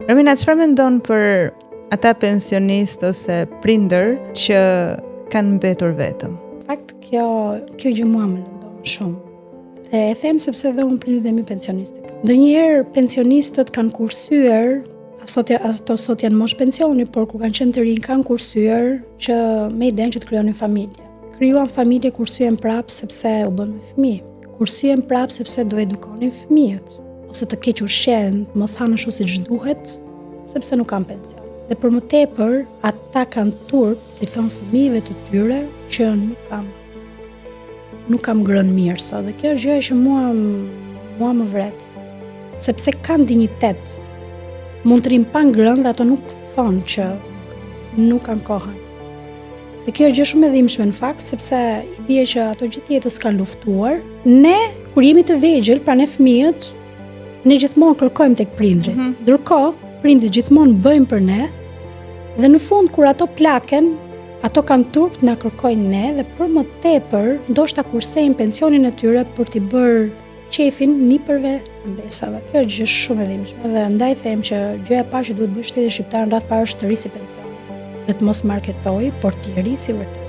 Romina, çfarë mendon për ata pensionistë ose prindër që kanë mbetur vetëm? Fakt, kjo gjë mua më lëndon shumë. Dhe e them sepse dhe unë prindit e mi pensionistë. Ndonjëherë pensionistët kanë kursyer, ato sot janë mosh pensioni, por kur kanë qenë të rinj kanë kursyer që me idenë që të krijonin familje. Krijuan familje, kursyen prapë sepse u bën me fëmijë. Kursyen prapë sepse do edukonin fëmijët, ose të keq ushqen, mos hanë ashtu siç duhet, sepse nuk kanë pension. Dhe për më tepër, ata kanë turp të thonë fëmijëve të tyre që nuk kam ngrënë mirë sot. Dhe kjo gjë që mua më vret, sepse kanë dinjitet. Mund të rinë pa ngrënë dhe ato nuk thonë që nuk kanë kohën. Dhe kjo është gjë shumë e dhimbshme në fakt, sepse i bie që ato gjithë jetës kanë luftuar. Ne, kur jemi të vegjël, pra ne fëmijët, ne gjithmonë kërkojmë tek prindrit. Ndërkohë, prindrit gjithmonë bëjnë për ne, dhe në fund kur ato plaken, ato kanë turp të na kërkojnë ne dhe për më tepër, ndoshta kursejnë pensionin e tyre për t'i bërë qefin nipërve dhe mbesave. Kjo është gjë shumë e dhimbshme dhe ndaj them që gjëja e parë që duhet bëjë shteti shqiptar në radh parë është të rrisi pensionin. Dhe të mos marketoj, por të rrisi vërtet.